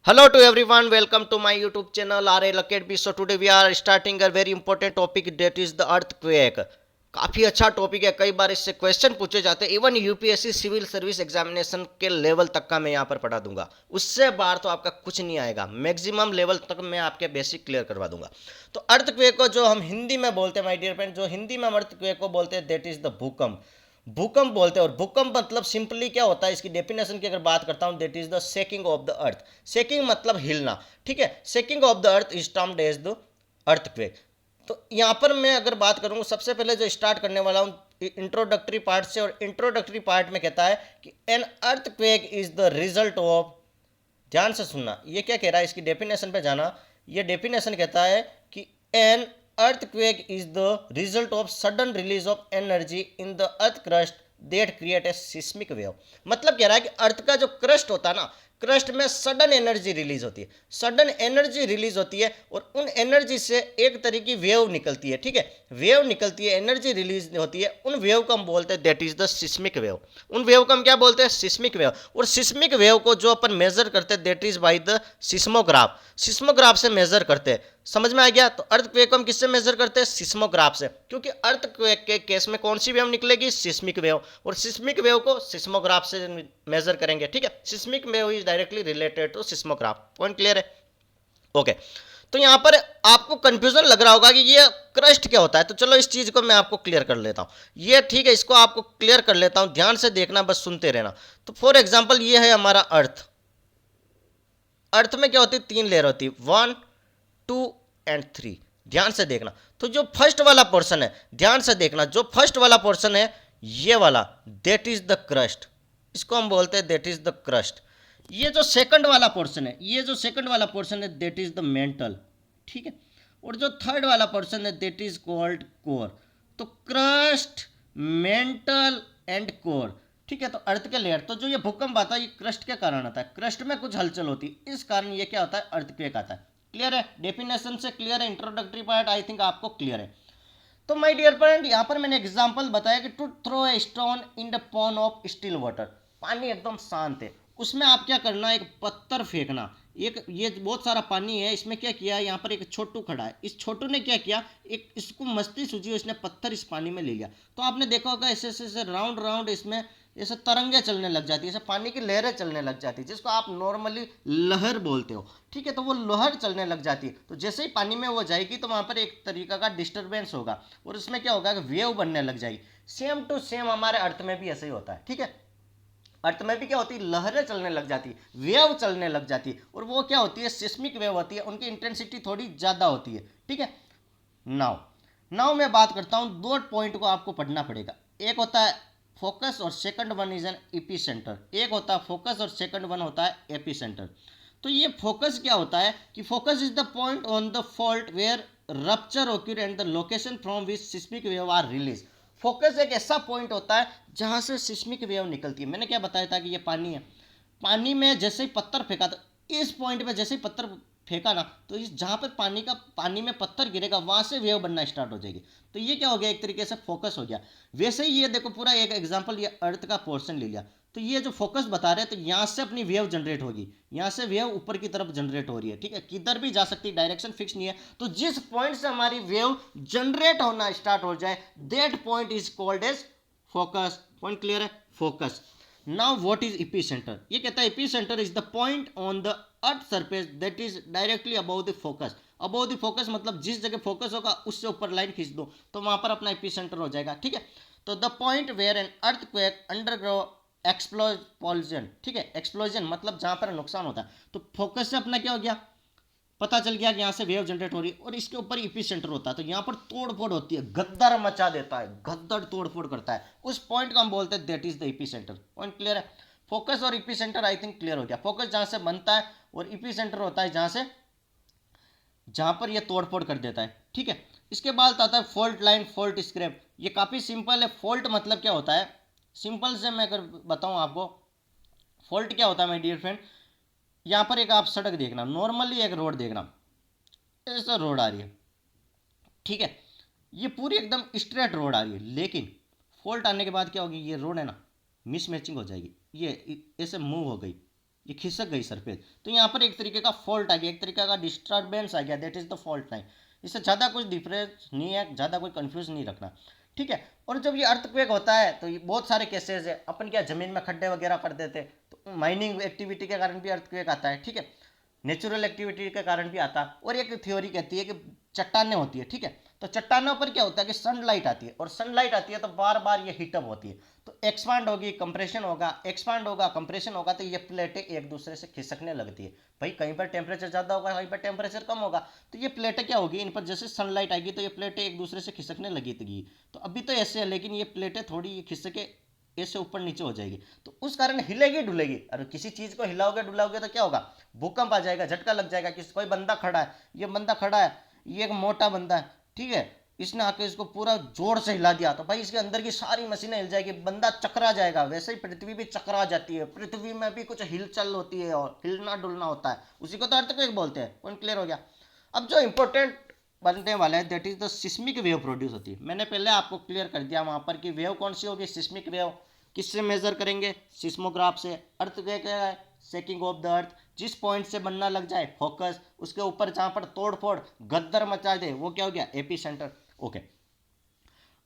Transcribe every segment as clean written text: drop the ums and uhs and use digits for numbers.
Hello to everyone, welcome to my YouTube channel RA Academy. So today we are starting a very important topic that is the earthquake. काफ़ी अच्छा topic है, कई बार इससे question पूछे जाते हैं। Even UPSC civil service examination के level तक का मैं यहाँ पर पढ़ा दूंगा, उससे बाहर तो आपका कुछ नहीं आएगा। मैक्सिमम लेवल तक मैं आपके बेसिक क्लियर करवा दूंगा। तो अर्थक्वेक को जो हम हिंदी में बोलते हैं माय डियर फ्रेंड, जो हिंदी में हम अर्थक्वेक को बोलते हैं दैट इज द भूकंप। भूकंप बोलते हैं। और भूकंप मतलब सिंपली क्या होता है, इसकी डेफिनेशन की अगर बात करता हूं, that is the shaking of the earth. Shaking मतलब हिलना, ठीक है। Shaking of the earth is termed as the earthquake. तो यहां पर मैं अगर बात करूंगा, सबसे पहले जो स्टार्ट करने वाला हूं इंट्रोडक्टरी पार्ट से, और इंट्रोडक्टरी पार्ट में कहता है कि an earthquake is the result of, ध्यान से सुनना, ये क्या कह रहा है, इसकी डेफिनेशन पे जाना। ये डेफिनेशन कहता है कि N earthquake is the result of sudden release of energy in the earth crust that create a seismic wave। मतलब कह रहा है कि अर्थ का जो क्रस्ट होता है ना, क्रस्ट में सडन एनर्जी रिलीज होती है। सडन एनर्जी रिलीज होती है और उन एनर्जी से एक तरह की वेव निकलती है, ठीक है। वेव निकलती है, एनर्जी रिलीज होती है, उन वेव को हम बोलते हैं that is the seismic wave. उन वेव को हम क्या बोलते हैं, सिस्मिक वेव। और सिस्मिक वेव को जो अपन मेजर करते हैं that is by the seismograph. Seismograph से मेजर करते हैं। समझ में आ गया। तो अर्थक्वेक को हम किससे मेजर करते हैं, सिस्मोग्राफ से, क्योंकि अर्थक्वेक के केस में कौन सी वेव निकलेगी, सिस्मिक वेव। और सिस्मिक वेव को सिस्मोग्राफ से मेजर करेंगे, ठीक है। Seismic wave is directly related to seismograph. Point clear है, ओके। तो यहां पर आपको कंफ्यूजन लग रहा होगा कि ये क्रस्ट क्या होता है, तो चलो इस चीज को मैं आपको क्लियर कर लेता हूं। ये ठीक है, इसको आपको क्लियर कर लेता हूं, ध्यान से देखना, बस सुनते रहना। तो फॉर एग्जाम्पल ये है हमारा अर्थ। अर्थ में क्या होती है, तीन लेयर होती है, 1 2 एंड 3। ध्यान से देखना। तो जो फर्स्ट वाला पोर्शन है, ध्यान से देखना, जो फर्स्ट वाला पोर्शन है ये वाला, दैट इज द क्रस्ट। इसको हम बोलते हैं दैट इज द क्रस्ट। ये जो सेकंड वाला पोर्शन है, ये जो सेकंड वाला पोर्शन है दैट इज द मेंटल, ठीक है। और जो थर्ड वाला पोर्शन है दैट इज कॉल्ड कोर। तो क्रस्ट, मेंटल एंड कोर, ठीक है। तो अर्थ के लेयर, तो जो ये भूकंप आता है ये क्रस्ट के कारण आता है। क्रस्ट में कुछ हलचल होती है, इस कारण ये क्या होता है, अर्थक्वेक आता है। क्लियर है, डेफिनेशन से क्लियर है, इंट्रोडक्टरी पार्ट आई थिंक आपको क्लियर है। तो माय डियर फ्रेंड, यहाँ पर मैंने एग्जांपल बताया कि to throw a stone in the pond of still water. पानी एकदम शांत है, उसमें आप क्या करना, एक पत्थर फेंकना। एक ये बहुत सारा पानी है, इसमें क्या किया, यहाँ पर एक छोटू खड़ा है। इस छोटू ने क्या किया, एक इसको मस्ती सूझी, उसने पत्थर इस पानी में ले लिया। तो आपने देखा होगा ऐसे ऐसे राउंड राउंड इसमें ऐसे तरंगे चलने लग जाती है, ऐसे पानी की लहरें चलने लग जाती है, जिसको आप नॉर्मली लहर बोलते हो, ठीक है। तो वो लहर चलने लग जाती है, तो जैसे ही पानी में वो जाएगी तो वहाँ पर एक तरीका का डिस्टर्बेंस होगा और उसमें क्या होगा कि वेव बनने लग जाएगी। सेम टू सेम हमारे अर्थ में भी ऐसे ही होता है, ठीक है। अर्थ में भी क्या होती है, लहरें चलने लग जाती है, वेव चलने लग जाती है, और वो क्या होती है, सिस्मिक वेव होती है। उनकी इंटेंसिटी थोड़ी ज़्यादा होती है, ठीक है। नाउ नाउ मैं बात करता हूँ, दो पॉइंट को आपको पढ़ना पड़ेगा। एक होता है फोकस और second one is an AP centre. एक होता है फोकस और सेकंड वन होता है एपी सेंटर। तो ये फोकस क्या होता है कि focus is the point on the fault where rupture occur and the location from which seismic wave are release. Focus एक ऐसा पॉइंट होता है जहां से सिस्मिक वेव निकलती है। मैंने क्या बताया था कि ये पानी है, पानी में जैसे ही पत्थर फेंका, तो इस पॉइंट पे जैसे ही पत्थर फेंका ना, तो इस जहाँ पे पानी में पत्थर गिरेगा वहां से वेव बनना स्टार्ट हो जाएगी। तो ये क्या हो गया, एक तरीके से फोकस हो गया। वैसे ही ये देखो, पूरा एक एग्जांपल, ये अर्थ का पोर्शन ले लिया, तो ये जो फोकस बता रहे हैं, तो यहाँ से अपनी वेव जनरेट होगी, यहाँ से वेव ऊपर की तरफ जनरेट हो रही है, ठीक है। किधर भी जा सकती है, डायरेक्शन फिक्स नहीं है। तो जिस पॉइंट से हमारी वेव जनरेट होना स्टार्ट हो जाए, that point is called as focus. Point clear है, focus. Now what is epicentre, ये कहता है epicentre is the point on the earth surface that is directly above the focus. Above the focus मतलब जिस जगह focus होगा उससे ऊपर लाइन खींच दो तो वहां पर अपना एपीसेंटर हो जाएगा, ठीक है। तो the point where an earthquake undergo explosion, ठीक है। एक्सप्लोजन मतलब जहां पर नुकसान होता है। तो फोकस से अपना क्या हो गया, पता चल गया कि यहाँ से वेव जनरेट हो रही है, और इसके ऊपर इपी सेंटर होता है। तो यहाँ पर तोड़फोड़ होती है, गद्दर मचा देता है, गद्दर तोड़फोड़ करता है, उस पॉइंट को हम बोलते हैं that is the EP centre. Point clear है। फोकस और EP centre I think clear हो गया। फोकस जहां से बनता है और इपी सेंटर होता है जहां पर यह तोड़फोड़ कर देता है, ठीक है। इसके बाद आता है फॉल्ट लाइन, फॉल्ट स्क्रैप। ये काफी सिंपल है। फॉल्ट मतलब क्या होता है, सिंपल से मैं अगर बताऊं आपको, फॉल्ट क्या होता है माय डियर फ्रेंड, यहाँ पर एक आप सड़क देखना, नॉर्मली एक रोड देखना, ऐसा रोड आ रही है, ठीक है। ये पूरी एकदम स्ट्रेट रोड आ रही है, लेकिन फॉल्ट आने के बाद क्या होगी, ये रोड है ना, मिसमैचिंग हो जाएगी, ये ऐसे मूव हो गई, ये खिसक गई सरफेस, तो यहाँ पर एक तरीके का फॉल्ट आ गया, एक तरीके का डिस्टर्बेंस आ गया, that is the fault line. इससे ज़्यादा कुछ डिफरेंस नहीं है, ज़्यादा कोई कंफ्यूज नहीं रखना, ठीक है। और जब ये अर्थक्वेक होता है तो ये बहुत सारे केसेस है, अपन क्या ज़मीन में खड्डे वगैरह कर देते, तो माइनिंग एक्टिविटी के कारण भी अर्थक्वेक आता है, ठीक है, नेचुरल एक्टिविटी के कारण भी आता है। और एक थ्योरी कहती है कि चट्टानें होती है, ठीक है, तो चट्टानों पर क्या होता है कि सनलाइट आती है, और सनलाइट आती है तो बार बार ये हीटअप होती है, तो एक्सपांड होगी, कंप्रेशन होगा, एक्सपांड होगा, कंप्रेशन होगा, तो ये प्लेटें एक दूसरे से खिसकने लगती है। भाई कहीं पर टेम्परेचर ज़्यादा होगा, कहीं पर टेम्परेचर कम होगा, तो ये प्लेटें क्या होगी, इन पर जैसे सनलाइट आएगी तो ये प्लेटें एक दूसरे से खिसकने लगी थी। तो अभी तो ऐसे है, लेकिन ये प्लेटें थोड़ी खिसके ऐसे ऊपर नीचे हो जाएगी, तो उस कारण हिलेगी डुलेगी। अरे किसी चीज को हिलाओगे डुलाओगे तो क्या होगा, भूकंप आ जाएगा, झटका लग जाएगा। किसी कोई बंदा खड़ा है, ये बंदा खड़ा है, ये एक मोटा बंदा है, ठीक है, इसने आके इसको पूरा जोर से हिला दिया तो भाई इसके अंदर की सारी मशीनें हिल जाएगी, बंदा चकरा जाएगा। वैसे ही पृथ्वी भी चकरा जाती है, पृथ्वी में भी कुछ हिलचल होती है और हिलना डुलना होता है, उसी को तो अर्थक्वेक बोलते हैं। पॉइंट क्लियर हो गया। अब जो इंपॉर्टेंट बनने वाला है that is the seismic wave produce होती है। मैंने पहले आपको क्लियर कर दिया वहां पर कि वेव कौन सी होगी, सिस्मिक वेव। किससे मेजर करेंगे, सिस्मोग्राफ से। अर्थक्वेक क्या है, शेकिंग ऑफ द अर्थ, जिस पॉइंट से बनना लग जाए फोकस, उसके ऊपर जहां पर तोड़ फोड़ गद्दर मचा दे वो क्या हो गया, एपी सेंटर। ओके,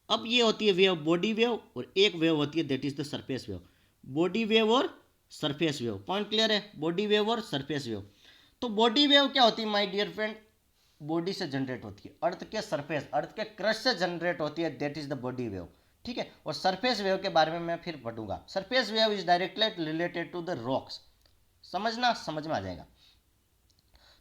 अब ये होती है वेव, बॉडी वेव, और एक वेव होती है that is the surface wave. Body wave और सरफेस वेव, पॉइंट क्लियर है, बॉडी वेव और सरफेस वेव। तो बॉडी वेव क्या होती है माय डियर फ्रेंड, बॉडी से जनरेट होती है, अर्थ के सरफेस, अर्थ के क्रस्ट से जनरेट होती है, that is the body wave, ठीक है। और सरफेस वेव के बारे में मैं फिर पढ़ूंगा। Surface wave is directly related to the rocks, समझना, समझ में आ जाएगा।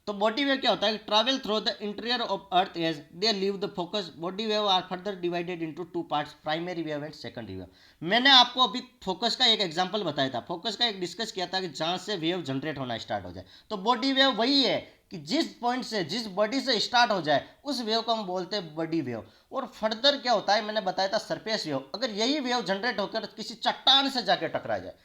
तो बॉडी वेव क्या होता है, travel through the interior of earth as they leave the focus. Body wave are further divided into two parts, primary wave and secondary wave. मैंने आपको अभी फोकस का एक एग्जांपल बताया था, फोकस का एक डिस्कस किया था कि जहां से वेव जनरेट होना स्टार्ट हो जाए। तो बॉडी वेव वही है कि जिस पॉइंट से, जिस बॉडी से स्टार्ट हो जाए उस वेव को हम बोलते हैं बॉडी वेव। और फर्दर क्या होता है, मैंने बताया था सरफेस वेव, अगर यही वेव जनरेट होकर किसी चट्टान से जाकर टकरा जाए,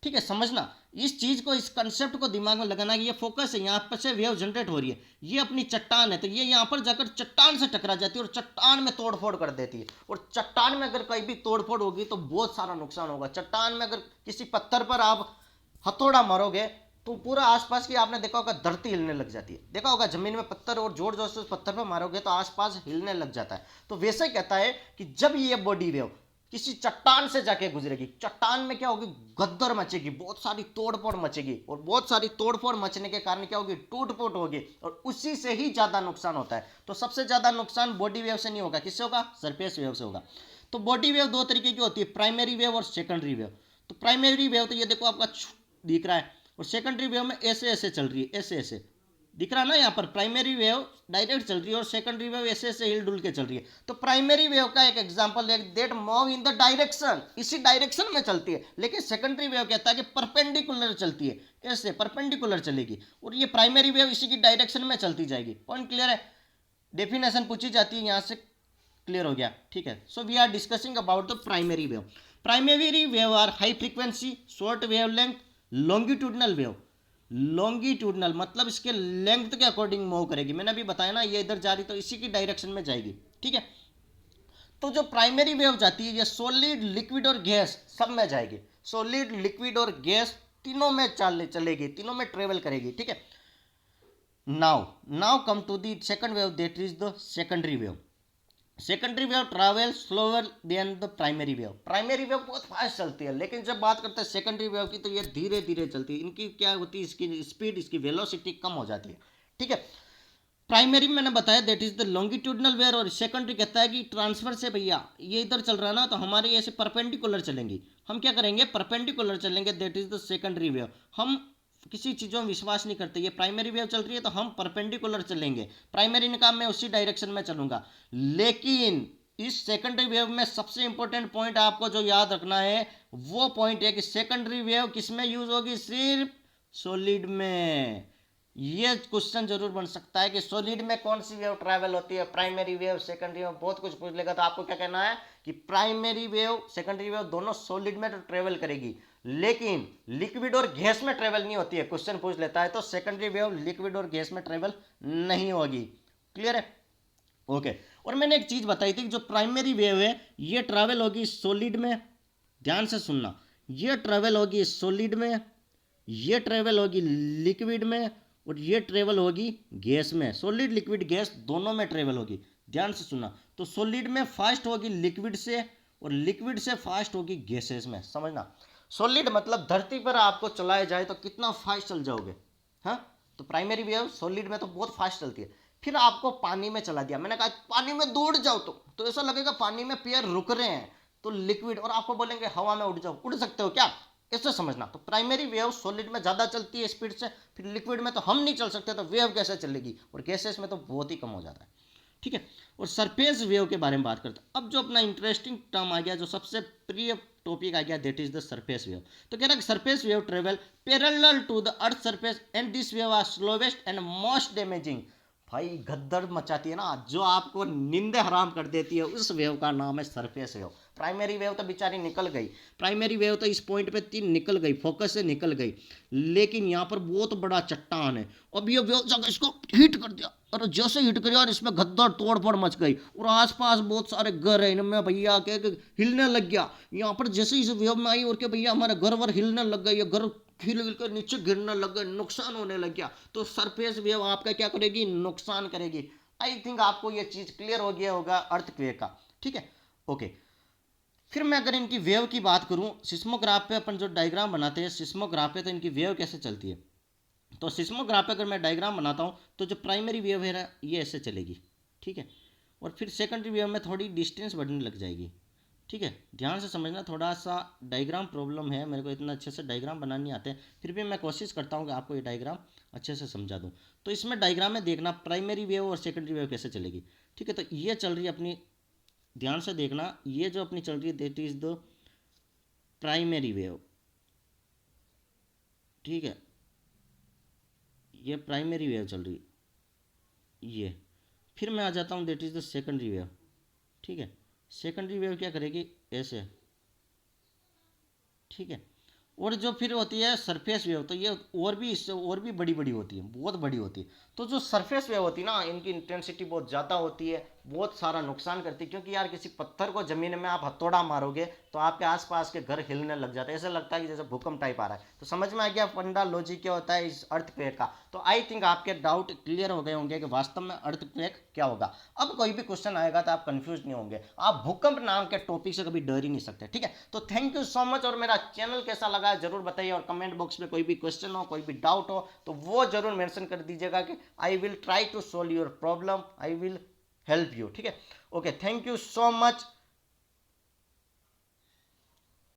ठीक है, समझना इस चीज को, इस कंसेप्ट को दिमाग में लगाना कि ये फोकस है, यहाँ पर से वेव जनरेट हो रही है, ये अपनी चट्टान है, तो ये यहाँ पर जाकर चट्टान से टकरा जाती है और चट्टान में तोड़फोड़ कर देती है। और चट्टान में अगर कहीं भी तोड़फोड़ होगी तो बहुत सारा नुकसान होगा। चट्टान में अगर किसी पत्थर पर आप हथौड़ा मारोगे तो पूरा आसपास की, आपने देखा होगा धरती हिलने लग जाती है, देखा होगा जमीन में पत्थर और जोर जोर से उस पत्थर पर मारोगे तो आसपास हिलने लग जाता है। तो वैसे ही कहता है कि जब ये बॉडी वेव किसी चट्टान से जाके गुजरेगी, चट्टान में क्या होगी, गद्दर मचेगी, बहुत सारी तोड़फोड़ मचेगी, और बहुत सारी तोड़फोड़ मचने के कारण क्या होगी, टूट-फूट होगी, और उसी से ही ज्यादा नुकसान होता है। तो सबसे ज्यादा नुकसान बॉडी वेव से नहीं होगा, किससे होगा, सरफेस वेव से होगा। तो बॉडी वेव दो तरीके की होती है, प्राइमरी वेव और सेकेंडरी वेव। तो प्राइमरी वेव तो ये देखो आपका दिख रहा है, और सेकेंडरी वेव में ऐसे ऐसे चल रही है, ऐसे ऐसे दिख रहा है ना यहाँ पर, प्राइमरी वेव डायरेक्ट चल रही है और सेकेंडरी वेव ऐसे ऐसे हिल डुल के चल रही है। तो प्राइमरी वेव का एक एग्जांपल है that move in the direction, इसी डायरेक्शन में चलती है। लेकिन सेकेंडरी वेव कहता है कि परपेंडिकुलर चलती है, ऐसे परपेंडिकुलर चलेगी, और ये प्राइमरी वेव इसी की डायरेक्शन में चलती जाएगी। पॉइंट क्लियर है, डेफिनेशन पूछी जाती है यहाँ से, क्लियर हो गया, ठीक है। So we are discussing about the primary wave. Primary wave are high frequency, short wavelength, longitudinal wave. Longitudinal मतलब इसके लेंथ के अकॉर्डिंग मूव करेगी, मैंने अभी बताया ना, ये इधर जा रही तो इसी की डायरेक्शन में जाएगी, ठीक है। तो जो प्राइमरी वेव जाती है ये सॉलिड, लिक्विड और गैस सब में जाएगी, सॉलिड, लिक्विड और गैस तीनों में चलेगी, तीनों में ट्रेवल करेगी, ठीक है। Now come to the second wave that is the secondary wave. Secondary wave travel slower than the primary wave. Primary wave बहुत फास्ट चलती है, लेकिन जब बात करते हैं सेकेंडरी वेव की तो ये धीरे धीरे चलती है। इनकी क्या होती है, इसकी स्पीड, इसकी वेलोसिटी कम हो जाती है, ठीक है। प्राइमरी मैंने बताया that is the longitudinal wave, और सेकेंडरी कहता है कि ट्रांसफर से, भैया ये इधर चल रहा है ना, तो हमारे ऐसे परपेंडिकुलर चलेंगी, हम क्या करेंगे, परपेंडिकुलर चलेंगे, that is the secondary wave. हम किसी चीज़ों में विश्वास नहीं करते, ये प्राइमरी वेव चल रही है तो हम परपेंडिकुलर चलेंगे, प्राइमरी ने कहा मैं उसी डायरेक्शन में चलूंगा। लेकिन इस सेकेंडरी वेव में सबसे इंपॉर्टेंट पॉइंट आपको जो याद रखना है वो पॉइंट है कि सेकेंडरी वेव किस में यूज होगी, सिर्फ सॉलिड में। ये क्वेश्चन जरूर बन सकता है कि सॉलिड में कौन सी वेव ट्रैवल होती है, प्राइमरी वेव, सेकेंडरी वेव, बहुत कुछ पूछ लेगा। तो आपको क्या कहना है कि प्राइमरी वेव, सेकेंडरी वेव दोनों सॉलिड में तो ट्रेवल करेगी, लेकिन लिक्विड और गैस में ट्रेवल नहीं होती है। क्वेश्चन पूछ लेता है तो सेकेंडरी वेव लिक्विड और गैस में ट्रेवल नहीं होगी, क्लियर है, ओके। और मैंने एक चीज बताई थी, जो प्राइमरी वेव है ये ट्रेवल होगी सॉलिड में, ध्यान से सुनना, ये ट्रेवल होगी सॉलिड में, ये ट्रेवल होगी लिक्विड में और ये ट्रेवल होगी गैस में। सॉलिड लिक्विड गैस दोनों में ट्रेवल होगी। ध्यान से सुना, तो सॉलिड में फास्ट होगी लिक्विड से और लिक्विड से फास्ट होगी गैसेस में। समझना, सॉलिड मतलब धरती पर आपको चलाया जाए तो कितना फास्ट चल जाओगे। हाँ, तो प्राइमरी वेव सॉलिड में तो बहुत फास्ट चलती है। फिर आपको पानी में चला दिया, मैंने कहा पानी में दौड़ जाओ, तो ऐसा लगेगा पानी में पैर रुक रहे हैं, तो लिक्विड, और आपको बोलेंगे हवा में उड़ जाओ, उड़ सकते हो क्या, ऐसे समझना। तो प्राइमरी वेव सॉलिड में ज़्यादा चलती है स्पीड से, फिर लिक्विड में तो हम नहीं चल सकते, तो वेव कैसे चलेगी, और गैसेस में तो बहुत ही कम हो जाता है। ठीक है, और सरफेस वेव के बारे में बात करते हैं। अब जो अपना इंटरेस्टिंग टर्म आ गया, जो सबसे प्रिय टॉपिक आ गया, that is the surface wave. तो कह रहा है surface wave travel parallel to the earth surface and this wave are slowest and most damaging. भाई गद्दड़ मचाती है ना, जो आपको नींद हराम कर देती है, उस वेव का नाम है सरफेस वेव। प्राइमरी वेव तो बेचारी निकल गई, प्राइमरी वेव तो इस पॉइंट पे 3 निकल गई, फोकस से निकल गई, लेकिन यहाँ पर बहुत बड़ा चट्टान है। अब ये वेव जाकर इसको हिट कर दिया, और जैसे हिट कर यार इसमें गद्दड़ तोड़ फोड़ मच गई, और आसपास बहुत सारे घर है, इनमें भैया के हिलने लग गया। यहाँ पर जैसे इस वेव में आई और के भैया हमारे घर वर हिलने लग गए, ये घर हिल हिल कर नीचे गिरने लग गए, नुकसान होने लग गया। तो सरफेस वेव आपका क्या करेगी, नुकसान करेगी। आई थिंक आपको ये चीज क्लियर हो गया होगा अर्थक्वेक का। ठीक है, ओके। फिर मैं अगर इनकी वेव की बात करूं, सिस्मोग्राफ पे अपन जो डायग्राम बनाते हैं सिस्मोग्राफ पे, तो इनकी वेव कैसे चलती है। तो सिस्मोग्राफ पे अगर मैं डायग्राम बनाता हूं, तो जो प्राइमरी वेव है ना, ये ऐसे चलेगी। ठीक है, और फिर सेकेंडरी वेव में थोड़ी डिस्टेंस बढ़ने लग जाएगी। ठीक है, ध्यान से समझना, थोड़ा सा डायग्राम प्रॉब्लम है, मेरे को इतना अच्छे से डायग्राम बनाने नहीं आते, फिर भी मैं कोशिश करता हूँ कि आपको ये डायग्राम अच्छे से समझा दूँ। तो इसमें डायग्राम में देखना प्राइमरी वेव और सेकेंडरी वेव कैसे चलेगी। ठीक है, तो ये चल रही है अपनी, ध्यान से देखना, ये जो अपनी चल रही है that is the primary wave. ठीक है, ये प्राइमरी वेव चल रही है ये। फिर मैं आ जाता हूँ that is the secondary wave. ठीक है, सेकेंडरी वेव क्या करेगी, ऐसे। ठीक है, और जो फिर होती है सरफेस वेव, तो ये और भी इससे और भी बड़ी बड़ी होती है, बहुत बड़ी होती है। तो जो सरफेस वेव होती है ना, इनकी इंटेंसिटी बहुत ज़्यादा होती है, बहुत सारा नुकसान करती है। क्योंकि यार किसी पत्थर को ज़मीन में आप हथौड़ा मारोगे तो आपके आसपास के घर हिलने लग जाते हैं, ऐसा लगता है कि जैसे भूकंप टाइप आ रहा है। तो समझ में आ गया फंडा लॉजिक क्या होता है इस अर्थक्वेक का। तो आई थिंक आपके डाउट क्लियर हो गए होंगे कि वास्तव में अर्थक्वेक क्या होगा। अब कोई भी क्वेश्चन आएगा तो आप कंफ्यूज नहीं होंगे, आप भूकंप नाम के टॉपिक से कभी डर ही नहीं सकते। ठीक है, तो थैंक यू सो मच, और मेरा चैनल कैसा लगा जरूर बताइए, और कमेंट बॉक्स में कोई भी क्वेश्चन हो, कोई भी डाउट हो, तो वो जरूर मेंशन कर दीजिएगा कि I will try to solve your problem, I will help you. ठीक है, okay, thank you so much.